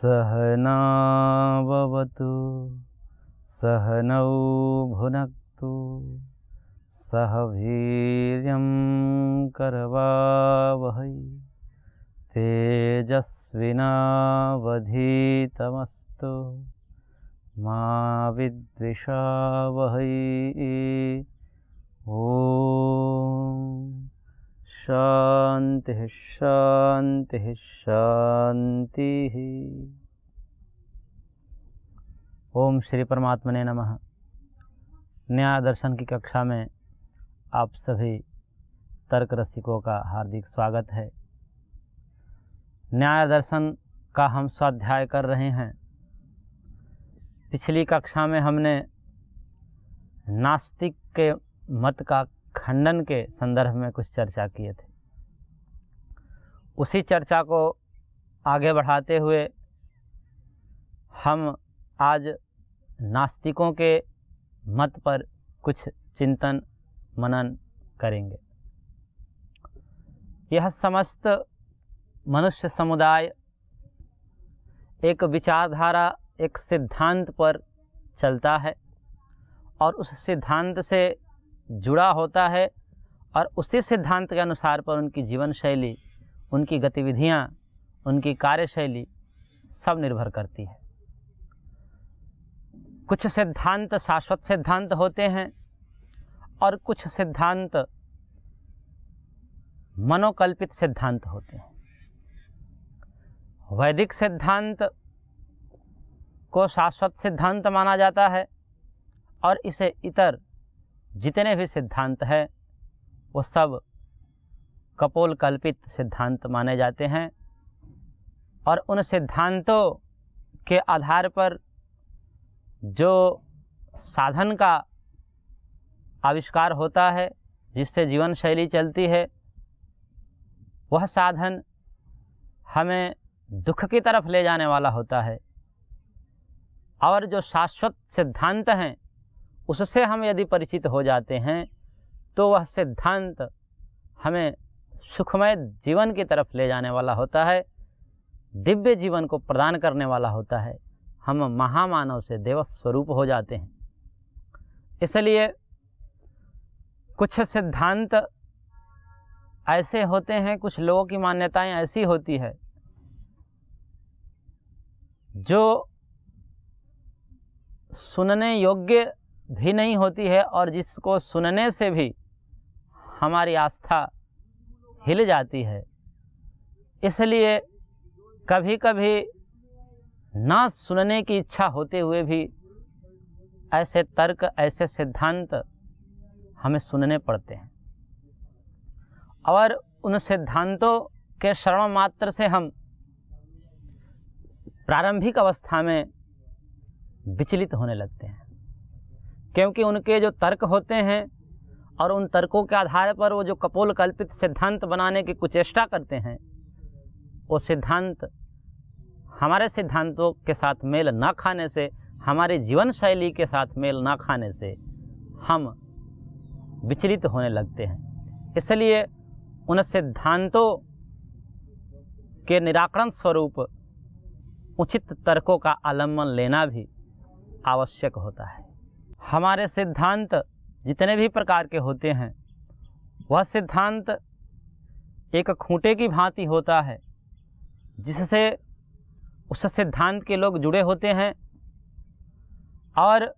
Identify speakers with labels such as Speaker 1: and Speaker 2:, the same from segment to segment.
Speaker 1: सहनाववतु सहनौ भुनक्तु सह वीर्यं करवावहै तेजस्विनावधीतमस्तु मा विद्विषावहै। ओम शांति शांति शांति। ओम श्री परमात्मने नमः। न्याय दर्शन की कक्षा में आप सभी तर्क रसिकों का हार्दिक स्वागत है। न्याय दर्शन का हम स्वाध्याय कर रहे हैं। पिछली कक्षा में हमने नास्तिक के मत का खंडन के संदर्भ में कुछ चर्चा किए थे। उसी चर्चा को आगे बढ़ाते हुए हम आज नास्तिकों के मत पर कुछ चिंतन मनन करेंगे। यह समस्त मनुष्य समुदाय एक विचारधारा, एक सिद्धांत पर चलता है और उस सिद्धांत से जुड़ा होता है और उसी सिद्धांत के अनुसार पर उनकी जीवन शैली, उनकी गतिविधियां, उनकी कार्यशैली सब निर्भर करती है। कुछ सिद्धांत शाश्वत सिद्धांत होते हैं और कुछ सिद्धांत मनोकल्पित सिद्धांत होते हैं। वैदिक सिद्धांत को शाश्वत सिद्धांत माना जाता है और इसे इतर जितने भी सिद्धांत हैं वो सब कपोल कल्पित सिद्धांत माने जाते हैं और उन सिद्धांतों के आधार पर जो साधन का आविष्कार होता है, जिससे जीवन शैली चलती है, वह साधन हमें दुख की तरफ ले जाने वाला होता है और जो शाश्वत सिद्धांत हैं उससे हम यदि परिचित हो जाते हैं तो वह सिद्धांत हमें सुखमय जीवन की तरफ ले जाने वाला होता है, दिव्य जीवन को प्रदान करने वाला होता है। हम महामानव से देव स्वरूप हो जाते हैं। इसलिए कुछ सिद्धांत ऐसे होते हैं, कुछ लोगों की मान्यताएं ऐसी होती है जो सुनने योग्य भी नहीं होती है और जिसको सुनने से भी हमारी आस्था हिल जाती है। इसलिए कभी कभी ना सुनने की इच्छा होते हुए भी ऐसे तर्क, ऐसे सिद्धांत हमें सुनने पड़ते हैं और उन सिद्धांतों के श्रवण मात्र से हम प्रारंभिक अवस्था में विचलित होने लगते हैं, क्योंकि उनके जो तर्क होते हैं और उन तर्कों के आधार पर वो जो कपोल कल्पित सिद्धांत बनाने की कुचेष्टा करते हैं, वो सिद्धांत हमारे सिद्धांतों के साथ मेल न खाने से, हमारी जीवन शैली के साथ मेल न खाने से हम विचलित होने लगते हैं। इसलिए उन सिद्धांतों के निराकरण स्वरूप उचित तर्कों का आलम्बन लेना भी आवश्यक होता है। हमारे सिद्धांत जितने भी प्रकार के होते हैं, वह सिद्धांत एक खूंटे की भांति होता है जिससे उस सिद्धांत के लोग जुड़े होते हैं और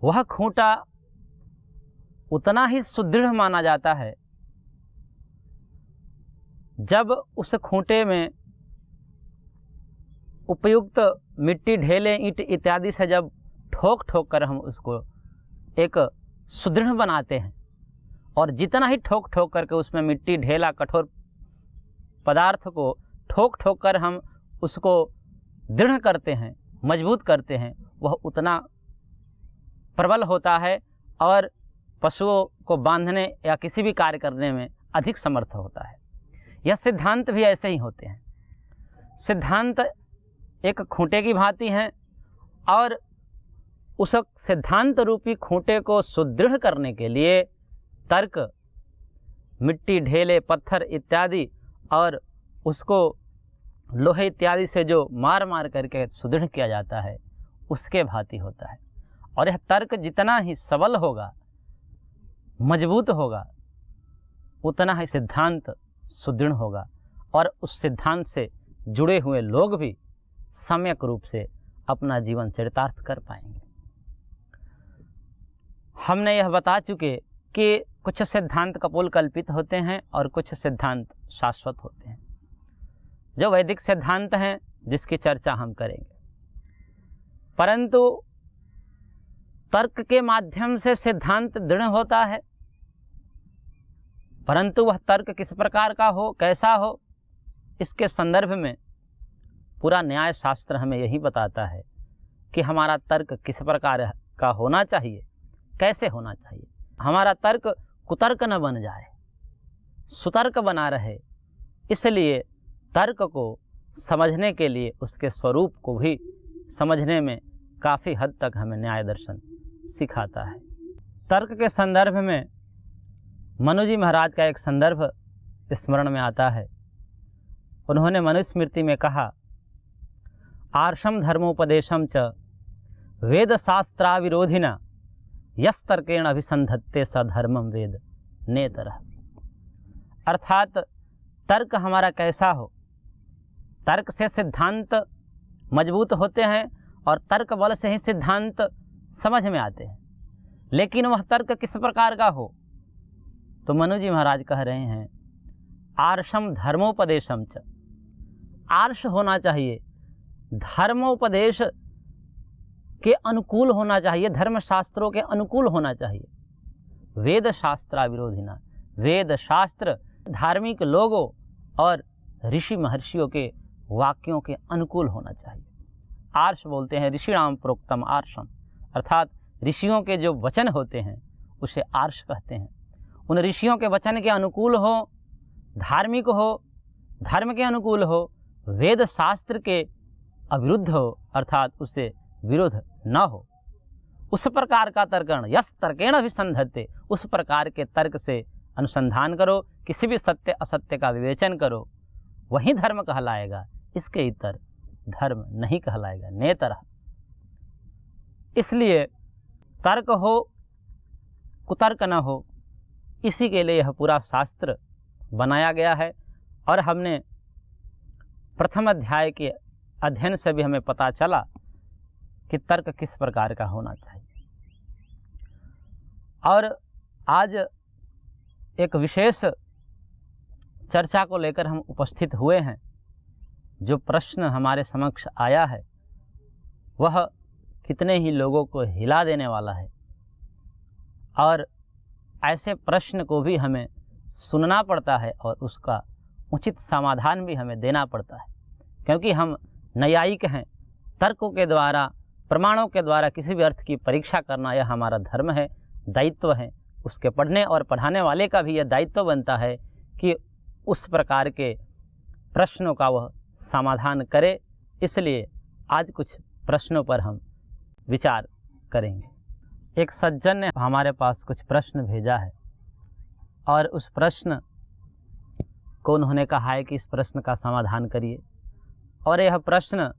Speaker 1: वह खूंटा उतना ही सुदृढ़ माना जाता है जब उस खूंटे में उपयुक्त मिट्टी, ढेले, ईंट इत्यादि से जब ठोक ठोक कर हम उसको एक सुदृढ़ बनाते हैं और जितना ही ठोक ठोक करके उसमें मिट्टी, ढेला, कठोर पदार्थ को ठोक ठोक कर हम उसको दृढ़ करते हैं, मजबूत करते हैं, वह उतना प्रबल होता है और पशुओं को बांधने या किसी भी कार्य करने में अधिक समर्थ होता है। यह सिद्धांत भी ऐसे ही होते हैं। सिद्धांत एक खूंटे की भांति हैं और उस सिद्धांत रूपी खूंटे को सुदृढ़ करने के लिए तर्क, मिट्टी, ढेले, पत्थर इत्यादि और उसको लोहे इत्यादि से जो मार मार करके सुदृढ़ किया जाता है उसके भांति होता है। और यह तर्क जितना ही सबल होगा, मजबूत होगा, उतना ही सिद्धांत सुदृढ़ होगा और उस सिद्धांत से जुड़े हुए लोग भी सम्यक रूप से अपना जीवन चरितार्थ कर पाएंगे। हमने यह बता चुके कि कुछ सिद्धांत कपोल कल्पित होते हैं और कुछ सिद्धांत शाश्वत होते हैं। जो वैदिक सिद्धांत हैं जिसकी चर्चा हम करेंगे, परंतु तर्क के माध्यम से सिद्धांत दृढ़ होता है, परंतु वह तर्क किस प्रकार का हो, कैसा हो, इसके संदर्भ में पूरा न्याय शास्त्र हमें यही बताता है कि हमारा तर्क किस प्रकार का होना चाहिए, कैसे होना चाहिए। हमारा तर्क कुतर्क न बन जाए, सुतर्क बना रहे। इसलिए तर्क को समझने के लिए उसके स्वरूप को भी समझने में काफ़ी हद तक हमें न्याय दर्शन सिखाता है। तर्क के संदर्भ में मनु जी महाराज का एक संदर्भ स्मरण में आता है। उन्होंने मनुस्मृति में कहा, आर्षम धर्मोपदेशम च वेद शास्त्राविरोधिना यस्तर्केण अभिसंधत्ते स धर्मम वेद नेतरः। अर्थात तर्क हमारा कैसा हो, तर्क से सिद्धांत मजबूत होते हैं और तर्क बल से ही सिद्धांत समझ में आते हैं। लेकिन वह तर्क किस प्रकार का हो, तो मनु जी महाराज कह रहे हैं, आर्षम धर्मोपदेशम च, आर्ष होना चाहिए, धर्मोपदेश के अनुकूल होना चाहिए, धर्मशास्त्रों के अनुकूल होना चाहिए। वेद शास्त्राविरोधिना, वेद शास्त्र धार्मिक लोगों और ऋषि महर्षियों के वाक्यों के अनुकूल होना चाहिए। आर्ष बोलते हैं ऋषिणाम प्रोक्तम आर्षम, अर्थात ऋषियों के जो वचन होते हैं उसे आर्ष कहते हैं। उन ऋषियों के वचन के अनुकूल हो, धार्मिक हो, धर्म के अनुकूल हो, वेद शास्त्र के अविरुद्ध हो, अर्थात उससे विरोध न हो, उस प्रकार का तर्कण यस तर्केण अभिसंधत्ते, उस प्रकार के तर्क से अनुसंधान करो, किसी भी सत्य असत्य का विवेचन करो, वही धर्म कहलाएगा। इसके इतर धर्म नहीं कहलाएगा, नेतरः। इसलिए तर्क हो, कुतर्क न हो, इसी के लिए यह पूरा शास्त्र बनाया गया है। और हमने प्रथम अध्याय के अध्ययन से भी हमें पता चला कि तर्क किस प्रकार का होना चाहिए। और आज एक विशेष चर्चा को लेकर हम उपस्थित हुए हैं। जो प्रश्न हमारे समक्ष आया है वह कितने ही लोगों को हिला देने वाला है, और ऐसे प्रश्न को भी हमें सुनना पड़ता है और उसका उचित समाधान भी हमें देना पड़ता है, क्योंकि हम न्यायिक हैं। तर्कों के द्वारा, प्रमाणों के द्वारा किसी भी अर्थ की परीक्षा करना यह हमारा धर्म है, दायित्व है। उसके पढ़ने और पढ़ाने वाले का भी यह दायित्व बनता है कि उस प्रकार के प्रश्नों का वह समाधान करे। इसलिए आज कुछ प्रश्नों पर हम विचार करेंगे। एक सज्जन ने हमारे पास कुछ प्रश्न भेजा है और उस प्रश्न को उन्होंने कहा है कि इस प्रश्न का समाधान करिए। और यह प्रश्न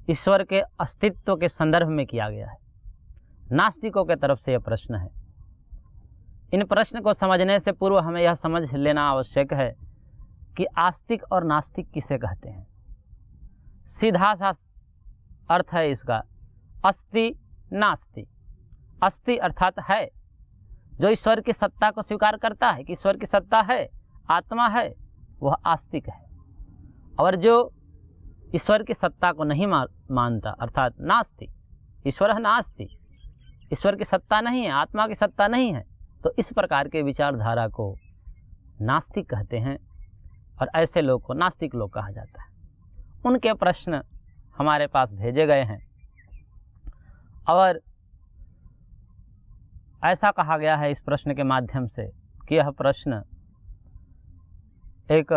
Speaker 1: ईश्वर के अस्तित्व के संदर्भ में किया गया है। नास्तिकों के तरफ से यह प्रश्न है। इन प्रश्न को समझने से पूर्व हमें यह समझ लेना आवश्यक है कि आस्तिक और नास्तिक किसे कहते हैं। सीधा सा अर्थ है इसका, अस्ति नास्ति। अस्ति अर्थात है, जो ईश्वर की सत्ता को स्वीकार करता है कि ईश्वर की सत्ता है, आत्मा है, वह आस्तिक है। और जो ईश्वर की सत्ता को नहीं मानता अर्थात नास्ति, ईश्वर नास्ति, ईश्वर की सत्ता नहीं है, आत्मा की सत्ता नहीं है, तो इस प्रकार के विचारधारा को नास्तिक कहते हैं और ऐसे लोग को नास्तिक लोग कहा जाता है। उनके प्रश्न हमारे पास भेजे गए हैं और ऐसा कहा गया है इस प्रश्न के माध्यम से कि यह प्रश्न एक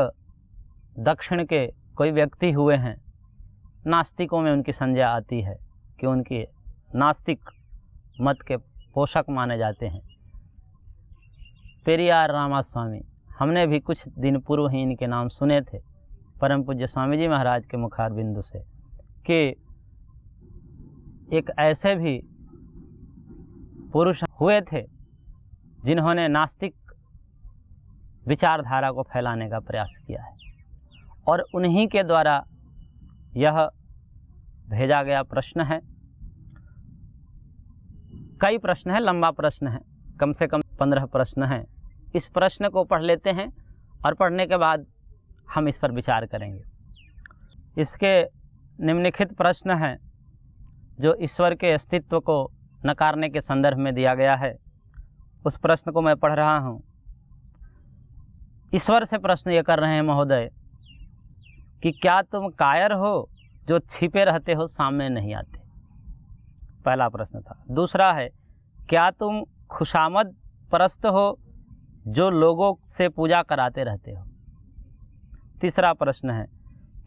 Speaker 1: दक्षिण के कोई व्यक्ति हुए हैं। नास्तिकों में उनकी संज्ञा आती है कि उनके नास्तिक मत के पोषक माने जाते हैं। पेरियार रामास्वामी, हमने भी कुछ दिन पूर्व ही इनके नाम सुने थे। परम पूज्य स्वामी जी महाराज के मुखार बिंदु से कि एक ऐसे भी पुरुष हुए थे जिन्होंने नास्तिक विचारधारा को फैलाने का प्रयास किया है, और उन्हीं के द्वारा यह भेजा गया प्रश्न है। कई प्रश्न है, लंबा प्रश्न है, कम से कम 15 प्रश्न हैं। इस प्रश्न को पढ़ लेते हैं और पढ़ने के बाद हम इस पर विचार करेंगे। इसके निम्नलिखित प्रश्न हैं जो ईश्वर के अस्तित्व को नकारने के संदर्भ में दिया गया है। उस प्रश्न को मैं पढ़ रहा हूँ। ईश्वर से प्रश्न ये कर रहे हैं महोदय कि क्या तुम कायर हो जो छिपे रहते हो, सामने नहीं आते? पहला प्रश्न था। दूसरा है, क्या तुम खुशामद परस्त हो जो लोगों से पूजा कराते रहते हो? तीसरा प्रश्न है,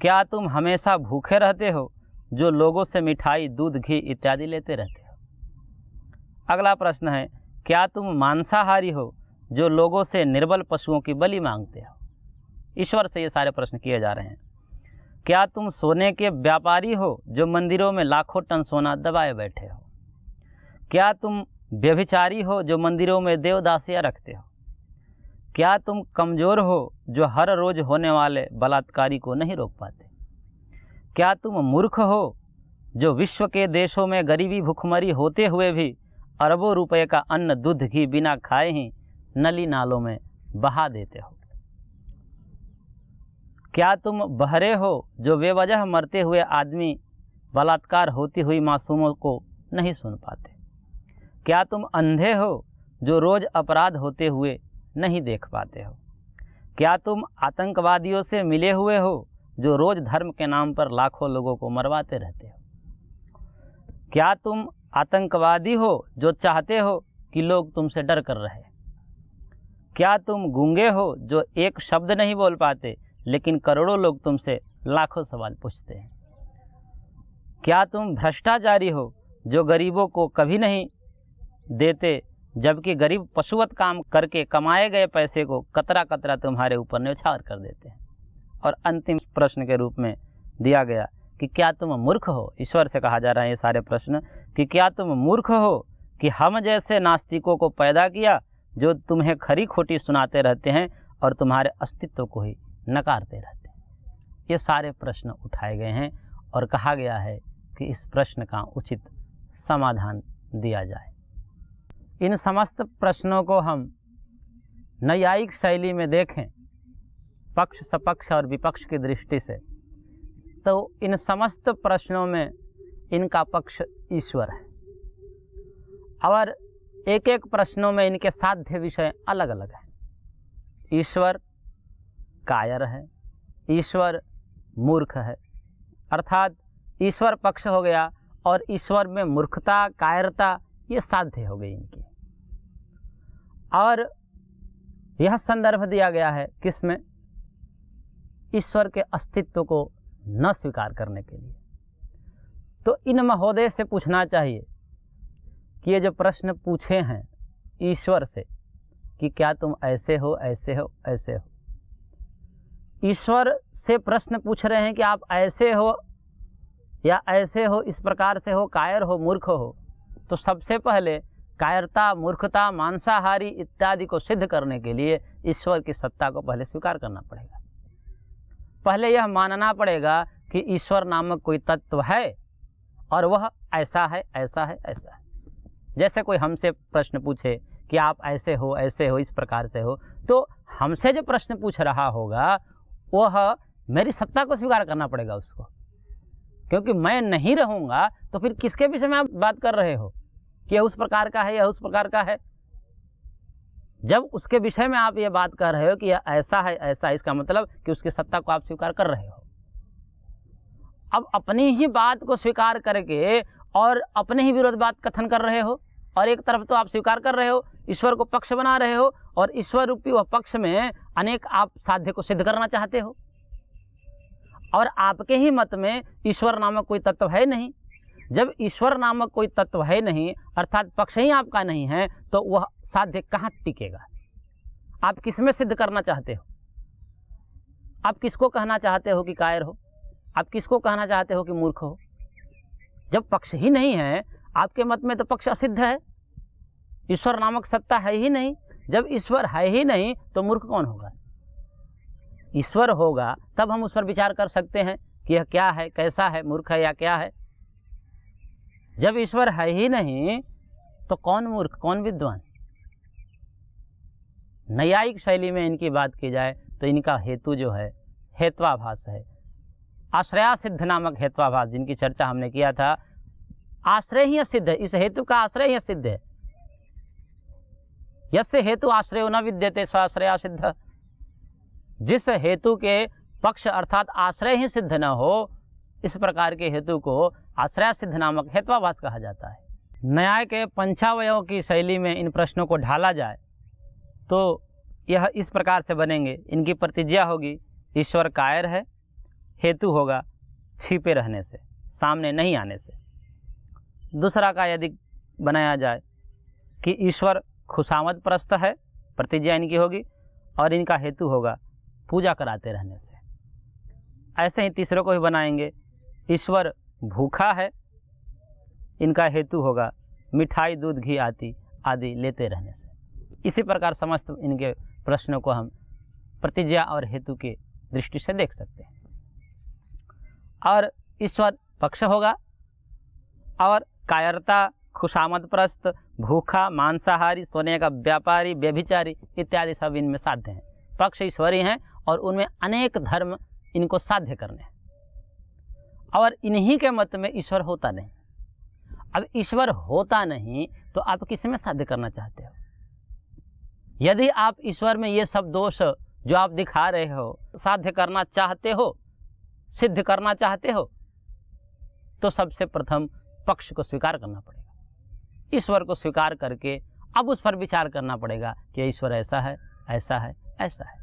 Speaker 1: क्या तुम हमेशा भूखे रहते हो जो लोगों से मिठाई, दूध, घी इत्यादि लेते रहते हो? अगला प्रश्न है, क्या तुम मांसाहारी हो जो लोगों से निर्बल पशुओं की बलि मांगते हो? ईश्वर से ये सारे प्रश्न किए जा रहे हैं। क्या तुम सोने के व्यापारी हो जो मंदिरों में लाखों टन सोना दबाए बैठे हो? क्या तुम व्यभिचारी हो जो मंदिरों में देवदासियाँ रखते हो? क्या तुम कमज़ोर हो जो हर रोज़ होने वाले बलात्कारी को नहीं रोक पाते? क्या तुम मूर्ख हो जो विश्व के देशों में गरीबी भुखमरी होते हुए भी अरबों रुपए का अन्न, दूध, घी बिना खाए ही नली नालों में बहा देते हो? क्या तुम बहरे हो जो बेवजह मरते हुए आदमी, बलात्कार होती हुई मासूमों को नहीं सुन पाते? क्या तुम अंधे हो जो रोज़ अपराध होते हुए नहीं देख पाते हो? क्या तुम आतंकवादियों से मिले हुए हो जो रोज़ धर्म के नाम पर लाखों लोगों को मरवाते रहते हो? क्या तुम आतंकवादी हो जो चाहते हो कि लोग तुमसे डर कर रहे? क्या तुम गूंगे हो जो एक शब्द नहीं बोल पाते लेकिन करोड़ों लोग तुमसे लाखों सवाल पूछते हैं? क्या तुम भ्रष्टाचारी हो जो गरीबों को कभी नहीं देते जबकि गरीब पशुवत काम करके कमाए गए पैसे को कतरा कतरा तुम्हारे ऊपर न्यौछावर कर देते हैं? और अंतिम प्रश्न के रूप में दिया गया कि क्या तुम मूर्ख हो? ईश्वर से कहा जा रहा है ये सारे प्रश्न कि क्या तुम मूर्ख हो कि हम जैसे नास्तिकों को पैदा किया जो तुम्हें खरी खोटी सुनाते रहते हैं और तुम्हारे अस्तित्व को ही नकारते रहते हैं? ये सारे प्रश्न उठाए गए हैं और कहा गया है कि इस प्रश्न का उचित समाधान दिया जाए। इन समस्त प्रश्नों को हम न्यायिक शैली में देखें, पक्ष, सपक्ष और विपक्ष की दृष्टि से, तो इन समस्त प्रश्नों में इनका पक्ष ईश्वर है और एक एक प्रश्नों में इनके साध्य विषय अलग अलग हैं। ईश्वर कायर है, ईश्वर मूर्ख है, अर्थात ईश्वर पक्ष हो गया और ईश्वर में मूर्खता, कायरता ये साध्य हो गई इनकी। और यह संदर्भ दिया गया है किसमें? ईश्वर के अस्तित्व को न स्वीकार करने के लिए। तो इन महोदय से पूछना चाहिए कि ये जो प्रश्न पूछे हैं ईश्वर से कि क्या तुम ऐसे हो, ऐसे हो, ऐसे हो, ईश्वर से प्रश्न पूछ रहे हैं कि आप ऐसे हो या ऐसे हो, इस प्रकार से हो, कायर हो, मूर्ख हो, तो सबसे पहले कायरता, मूर्खता, मांसाहारी इत्यादि को सिद्ध करने के लिए ईश्वर की सत्ता को पहले स्वीकार करना पड़ेगा। पहले यह मानना पड़ेगा कि ईश्वर नामक कोई तत्व है और वह ऐसा है, ऐसा है, ऐसा है। जैसे कोई हमसे प्रश्न पूछे कि आप ऐसे हो, ऐसे हो, इस प्रकार से हो, तो हमसे जो प्रश्न पूछ रहा होगा वह मेरी सत्ता को स्वीकार करना पड़ेगा उसको, क्योंकि मैं नहीं रहूँगा तो फिर किसके विषय में आप बात कर रहे हो कि यह उस प्रकार का है, यह उस प्रकार का है। जब उसके विषय में आप ये बात कर रहे हो कि यह ऐसा है, ऐसा है, इसका मतलब कि उसकी सत्ता को आप स्वीकार कर रहे हो। अब अपनी ही बात को स्वीकार करके और अपने ही विरोध बात कथन कर रहे हो, और एक तरफ तो आप स्वीकार कर रहे हो, ईश्वर को पक्ष बना रहे हो, और ईश्वर रूपी वह पक्ष में अनेक आप साध्य को सिद्ध करना चाहते हो, और आपके ही मत में ईश्वर नामक कोई तत्व है नहीं। जब ईश्वर नामक कोई तत्व है नहीं, अर्थात पक्ष ही आपका नहीं है, तो वह साध्य कहाँ टिकेगा? आप किसमें सिद्ध करना चाहते हो? आप किसको कहना चाहते हो कि कायर हो? आप किसको कहना चाहते हो कि मूर्ख हो? जब पक्ष ही नहीं है, आपके मत में तो पक्ष असिद्ध है, ईश्वर नामक सत्ता है ही नहीं। जब ईश्वर है ही नहीं तो मूर्ख कौन होगा? ईश्वर होगा तब हम उस पर विचार कर सकते हैं कि यह क्या है, कैसा है, मूर्ख है या क्या है। जब ईश्वर है ही नहीं तो कौन मूर्ख, कौन विद्वान? न्यायिक शैली में इनकी बात की जाए तो इनका हेतु जो है हेत्वाभास है। आश्रया सिद्ध नामक हेत्वाभास जिनकी चर्चा हमने किया था, आश्रय ही सिद्ध है, इस हेतु का आश्रय ही सिद्ध है। यस्य हेतु आश्रयो न विद्यते स आश्रया सिद्ध। जिस हेतु के पक्ष अर्थात आश्रय ही सिद्ध न हो, इस प्रकार के हेतु को आश्रय सिद्ध नामक हेत्वाभास कहा जाता है। न्याय के पंचावयों की शैली में इन प्रश्नों को ढाला जाए तो यह इस प्रकार से बनेंगे। इनकी प्रतिज्ञा होगी ईश्वर कायर है, हेतु होगा छिपे रहने से, सामने नहीं आने से। दूसरा का यदि बनाया जाए कि ईश्वर खुशामद प्रस्त है, प्रतिज्ञा इनकी होगी, और इनका हेतु होगा पूजा कराते रहने से। ऐसे ही तीसरे को भी बनाएंगे, ईश्वर भूखा है, इनका हेतु होगा मिठाई दूध घी आदि लेते रहने से। इसी प्रकार समस्त इनके प्रश्नों को हम प्रतिज्ञा और हेतु की दृष्टि से देख सकते हैं। और ईश्वर पक्ष होगा और कायरता, खुशामद प्रस्त, भूखा, मांसाहारी, सोने का व्यापारी, व्यभिचारी इत्यादि सब इनमें साध्य हैं। पक्ष ईश्वरी हैं और उनमें अनेक धर्म इनको साध्य करने हैं, और इन्हीं के मत में ईश्वर होता नहीं। अब ईश्वर होता नहीं तो आप किस में साध्य करना चाहते हो? यदि आप ईश्वर में ये सब दोष जो आप दिखा रहे हो साध्य करना चाहते हो, सिद्ध करना चाहते हो, तो सबसे प्रथम पक्ष को स्वीकार करना पड़ेगा। ईश्वर को स्वीकार करके अब उस पर विचार करना पड़ेगा कि ईश्वर ऐसा है, ऐसा है, ऐसा है।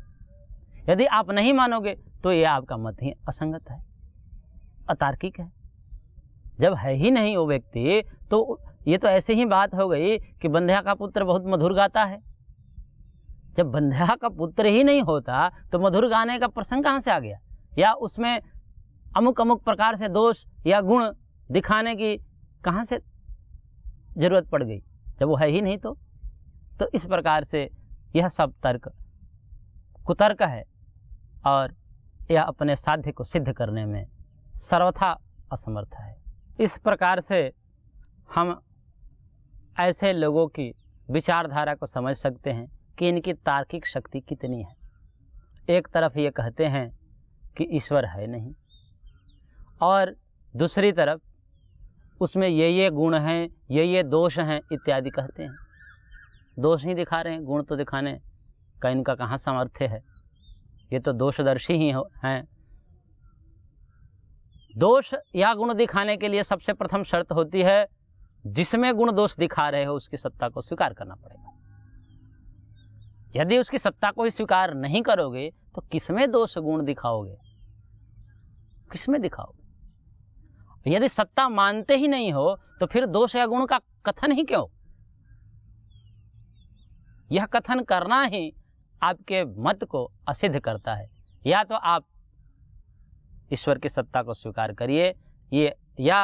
Speaker 1: यदि आप नहीं मानोगे तो ये आपका मत ही असंगत है, अतार्किक है। जब है ही नहीं वो व्यक्ति तो ये तो ऐसे ही बात हो गई कि बंध्या का पुत्र बहुत मधुर गाता है। जब बंध्या का पुत्र ही नहीं होता तो मधुर गाने का प्रसंग कहाँ से आ गया? या उसमें अमुक अमुक प्रकार से दोष या गुण दिखाने की कहाँ से जरूरत पड़ गई जब वो है ही नहीं? तो इस प्रकार से यह सब तर्क कुतर्क है और यह अपने साध्य को सिद्ध करने में सर्वथा असमर्थ है। इस प्रकार से हम ऐसे लोगों की विचारधारा को समझ सकते हैं कि इनकी तार्किक शक्ति कितनी है। एक तरफ ये कहते हैं कि ईश्वर है नहीं, और दूसरी तरफ उसमें ये गुण हैं, ये दोष हैं इत्यादि कहते हैं। दोष ही दिखा रहे हैं, गुण तो दिखाने का इनका कहाँ सामर्थ्य है? ये तो दोषदर्शी ही हैं। दोष या गुण दिखाने के लिए सबसे प्रथम शर्त होती है जिसमें गुण दोष दिखा रहे हो उसकी सत्ता को स्वीकार करना पड़ेगा। यदि उसकी सत्ता को ही स्वीकार नहीं करोगे तो किसमें दोष गुण दिखाओगे, किसमें दिखाओगे? यदि सत्ता मानते ही नहीं हो तो फिर दोष या गुण का कथन ही क्यों? यह कथन करना ही आपके मत को असिद्ध करता है। या तो आप ईश्वर की सत्ता को स्वीकार करिए या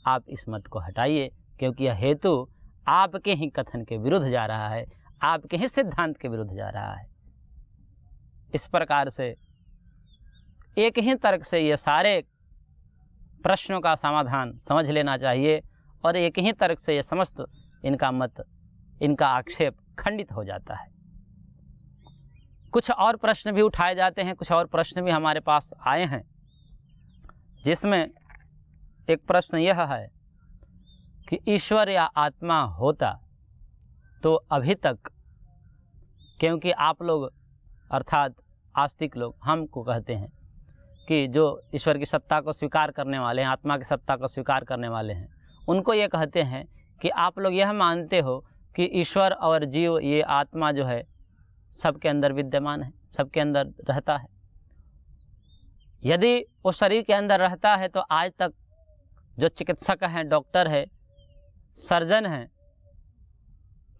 Speaker 1: आप इस मत को हटाइए, क्योंकि यह हेतु आपके ही कथन के विरुद्ध जा रहा है, आपके ही सिद्धांत के विरुद्ध जा रहा है। इस प्रकार से एक ही तर्क से ये सारे प्रश्नों का समाधान समझ लेना चाहिए और एक ही तर्क से ये समस्त इनका मत, इनका आक्षेप खंडित हो जाता है। कुछ और प्रश्न भी उठाए जाते हैं, कुछ और प्रश्न भी हमारे पास आए हैं, जिसमें एक प्रश्न यह है कि ईश्वर या आत्मा होता तो अभी तक, क्योंकि आप लोग अर्थात आस्तिक लोग हमको कहते हैं कि जो ईश्वर की सत्ता को स्वीकार करने वाले हैं, आत्मा की सत्ता को स्वीकार करने वाले हैं, उनको ये कहते हैं कि आप लोग यह मानते हो कि ईश्वर और जीव, ये आत्मा जो है सबके अंदर विद्यमान है, सबके अंदर रहता है। यदि वो शरीर के अंदर रहता है तो आज तक जो चिकित्सक हैं, डॉक्टर है, सर्जन हैं,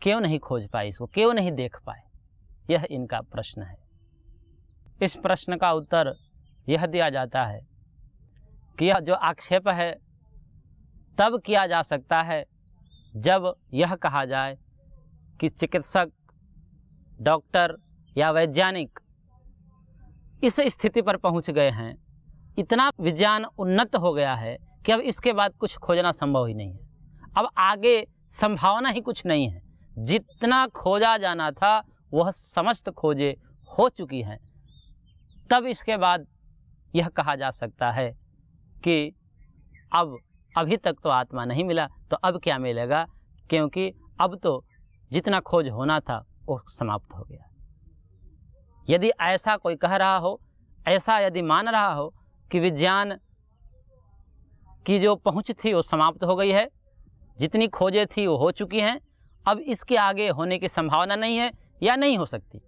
Speaker 1: क्यों नहीं खोज पाए इसको, क्यों नहीं देख पाए? यह इनका प्रश्न है। इस प्रश्न का उत्तर यह दिया जाता है कि यह जो आक्षेप है तब किया जा सकता है जब यह कहा जाए कि चिकित्सक, डॉक्टर या वैज्ञानिक इस स्थिति पर पहुंच गए हैं, इतना विज्ञान उन्नत हो गया है कि अब इसके बाद कुछ खोजना संभव ही नहीं है। अब आगे संभावना ही कुछ नहीं है। जितना खोजा जाना था वह समस्त खोजे हो चुकी हैं। तब इसके बाद यह कहा जा सकता है कि अब अभी तक तो आत्मा नहीं मिला, तो अब क्या मिलेगा, क्योंकि अब तो जितना खोज होना था वो समाप्त हो गया। यदि ऐसा कोई कह रहा हो, ऐसा यदि मान रहा हो कि विज्ञान की जो पहुंच थी वो समाप्त हो गई है, जितनी खोजें थी वो हो चुकी हैं, अब इसके आगे होने की संभावना नहीं है या नहीं हो सकती,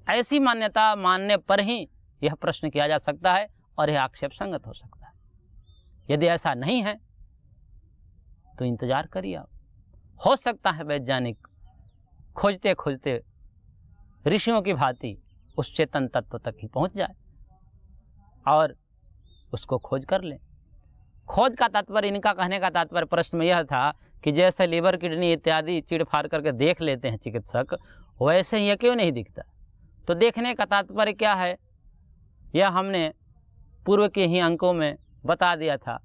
Speaker 1: ऐसी मान्यता मानने पर ही यह प्रश्न किया जा सकता है और यह आक्षेप संगत हो सकता है। यदि ऐसा नहीं है तो इंतजार करिए आप। हो सकता है वैज्ञानिक खोजते खोजते ऋषियों की भांति उस चेतन तत्व तक ही पहुंच जाए और उसको खोज कर ले। खोज का तात्पर्य, इनका कहने का तात्पर्य प्रश्न में यह था कि जैसे लीवर, किडनी इत्यादि चीड़ फाड़ करके देख लेते हैं चिकित्सक, वैसे ही यह क्यों नहीं दिखता। तो देखने का तात्पर्य क्या है, यह हमने पूर्व के ही अंकों में बता दिया था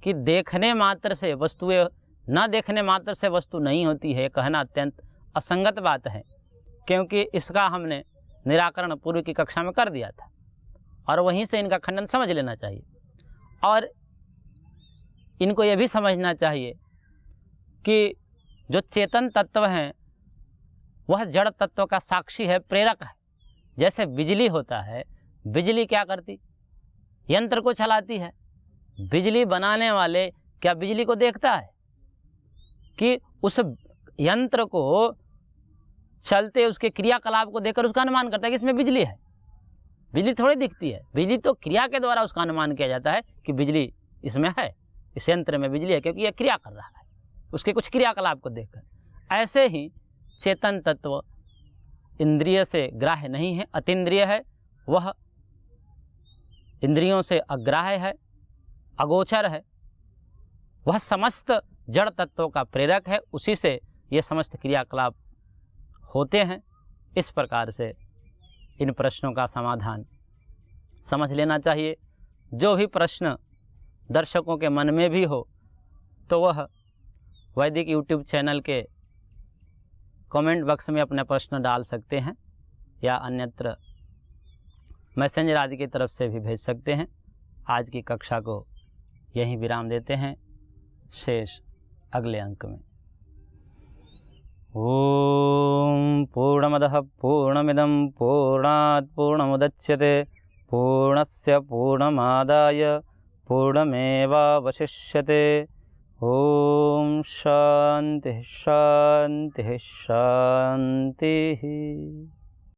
Speaker 1: कि देखने मात्र से वस्तुएं, न देखने मात्र से वस्तु नहीं होती है, कहना अत्यंत असंगत बात है, क्योंकि इसका हमने निराकरण पूर्व की कक्षा में कर दिया था और वहीं से इनका खंडन समझ लेना चाहिए। और इनको यह भी समझना चाहिए कि जो चेतन तत्व हैं वह जड़ तत्व का साक्षी है, प्रेरक है। जैसे बिजली होता है, बिजली क्या करती, यंत्र को चलाती है। बिजली बनाने वाले क्या बिजली को देखता है कि उस यंत्र को चलते उसके क्रियाकलाप को देखकर उसका अनुमान करता है कि इसमें बिजली है। बिजली थोड़ी दिखती है, बिजली तो क्रिया के द्वारा उसका अनुमान किया जाता है कि बिजली इसमें है, इस यंत्र में बिजली है, क्योंकि यह क्रिया कर रहा है उसके कुछ क्रियाकलाप को देखकर। ऐसे ही चेतन तत्व इंद्रिय से ग्राह्य नहीं है, अतीन्द्रिय है, वह इंद्रियों से अग्राह्य है, अगोचर है, वह समस्त जड़ तत्वों का प्रेरक है, उसी से ये समस्त क्रियाकलाप होते हैं। इस प्रकार से इन प्रश्नों का समाधान समझ लेना चाहिए। जो भी प्रश्न दर्शकों के मन में भी हो तो वह वैदिक यूट्यूब चैनल के कमेंट बॉक्स में अपने प्रश्न डाल सकते हैं या अन्यत्र मैसेंजर आदि की तरफ से भी भेज सकते हैं। आज की कक्षा को यहीं विराम देते हैं, शेष अगले अंक में। ओम पूर्णमदः पूर्णमिदं पूर्णात् पूर्णमुदच्यते पूर्णस्य पूर्णमादाय पूर्णमेवावशिष्यते। ओम शांति शांति शांति।